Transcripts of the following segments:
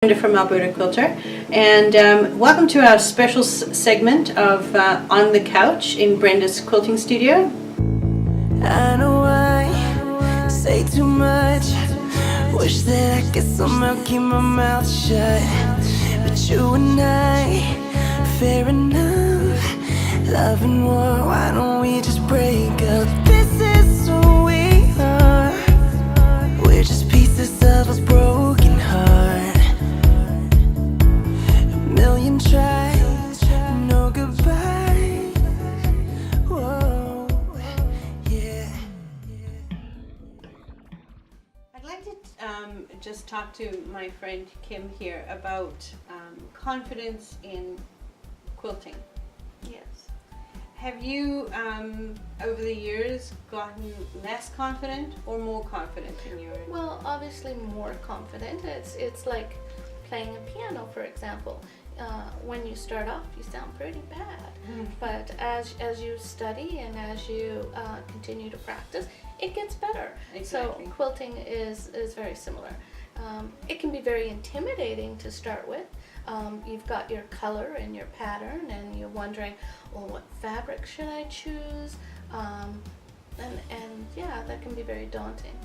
Brenda from Alberta Quilter, and welcome to our special segment of On the Couch in Brenda's quilting studio. I know I say too much, wish that I could somehow keep my mouth shut, but you and I, fair enough, love and war, why don't we just break up? This is who we are, we're just pieces of a broken heart. Million tries, no goodbye. Whoa, yeah. I'd like to just talk to my friend Kim here about confidence in quilting. Yes. Have you, over the years, gotten less confident or more confident in your? Well, obviously more confident. It's like playing a piano, for example. When you start off, you sound pretty bad, but as you study and as you continue to practice, it gets better. Exactly. So quilting is very similar. It can be very intimidating to start with. You've got your color and your pattern, and you're wondering, well, what fabric should I choose? And yeah, that can be very daunting.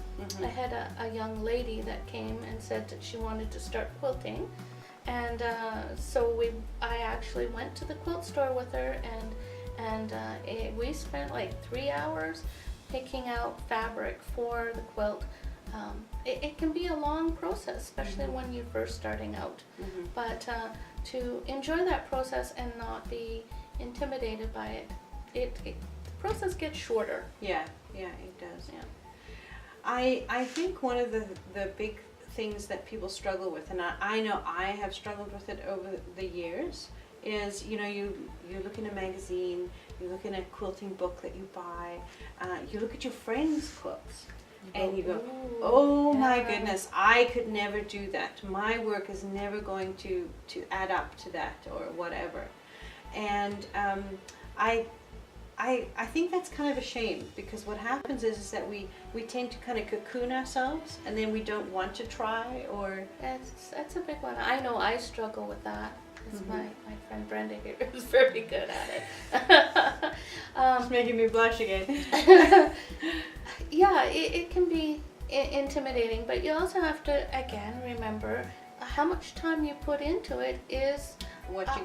I had a young lady that came and said that she wanted to start quilting, and so I actually went to the quilt store with her, and we spent like 3 hours picking out fabric for the quilt. It can be a long process, especially when you're first starting out, but to enjoy that process and not be intimidated by it, the process gets shorter. Yeah, it does. Yeah. I think one of the big things that people struggle with, and I know I have struggled with it over the years, is you look in a magazine, you look in a quilting book that you buy, you look at your friends' quilts, and you go, oh my goodness, I could never do that. My work is never going to add up to that or whatever. And I think that's kind of a shame, because what happens is that we tend to kind of cocoon ourselves, and then we don't want to try, or That's a big one. I know I struggle with that. My friend Brenda here is very good at it. it's making me blush again. Yeah, it can be intimidating, but you also have to, again, remember how much time you put into it is what you're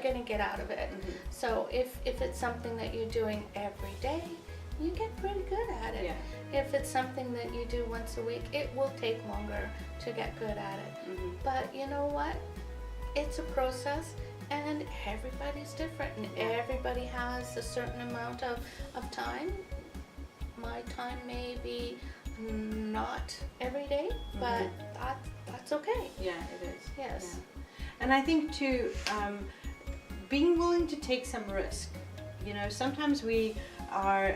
going to get out of it. So if it's something that you're doing every day, you get pretty good at it. Yeah. If it's something that you do once a week, it will take longer to get good at it. But you know what? It's a process, and everybody's different, and everybody has a certain amount of time. My time may be not every day, but that's okay. Yeah, it is. Yes. Yeah. And I think too, being willing to take some risk. Sometimes we are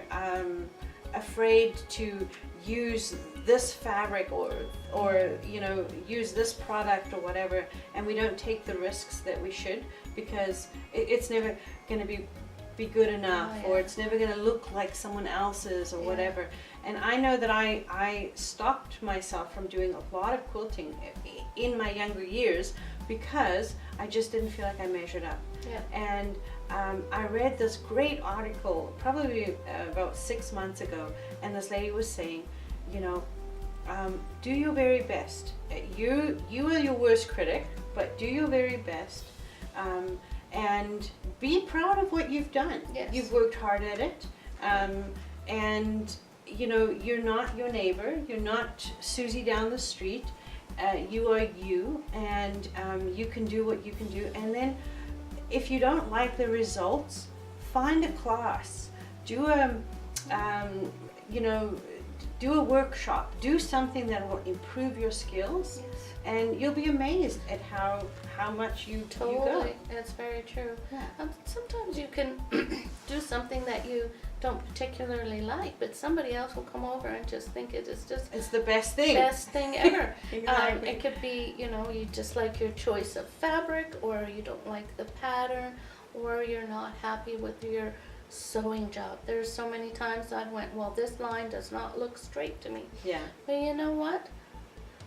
afraid to use this fabric or use this product or whatever, and we don't take the risks that we should, because it's never going to be good enough, or it's never going to look like someone else's or whatever. And I know that I stopped myself from doing a lot of quilting in my younger years because I just didn't feel like I measured up. Yeah. And I read this great article probably about 6 months ago, and this lady was saying, do your very best. You are your worst critic, but do your very best, and be proud of what you've done. Yes. You've worked hard at it, and you're not your neighbor, you're not Susie down the street. You are you, and you can do what you can do. And then if you don't like the results, find a class, do a workshop, do something that will improve your skills. Yes. And you'll be amazed at how much you go. Totally, that's very true. Yeah. Sometimes you can do something that you don't particularly like, but somebody else will come over and just think it is just It's the best thing. best thing ever. Exactly. It could be, you just like your choice of fabric, or you don't like the pattern, or you're not happy with your sewing job. There's so many times I went, well, this line does not look straight to me. Yeah. But you know what?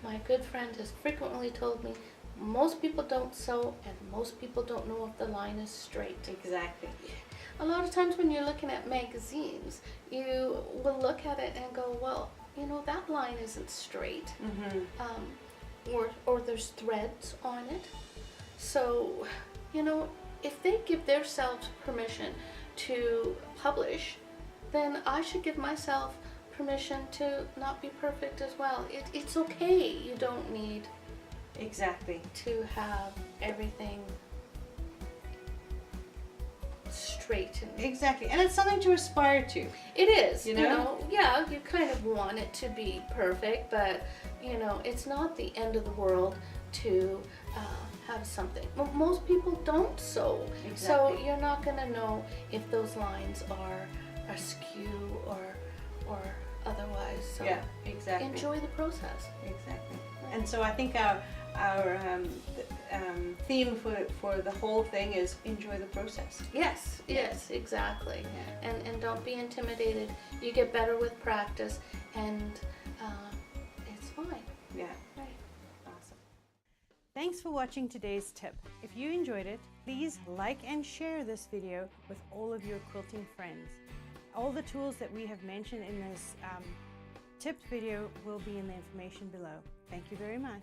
My good friend has frequently told me, most people don't sew, and most people don't know if the line is straight. Exactly. A lot of times when you're looking at magazines, you will look at it and go, well, you know, that line isn't straight. Or there's threads on it. So, you know, if they give themselves permission to publish, then I should give myself permission to not be perfect as well. It's okay. You don't need Exactly. to have everything straight. Exactly. And it's something to aspire to. It is, You know? yeah, you kind of want it to be perfect, but, you know, it's not the end of the world to have something. Most people don't sew, so Exactly. you're not going to know if those lines are askew or otherwise. So Yeah, exactly. enjoy the process. Exactly. And so I think our theme for the whole thing is enjoy the process. Yes, exactly. And don't be intimidated. You get better with practice, and it's fine. Yeah. Right. Awesome. Thanks for watching today's tip. If you enjoyed it, please like and share this video with all of your quilting friends. All the tools that we have mentioned in this tipped video will be in the information below. Thank you very much.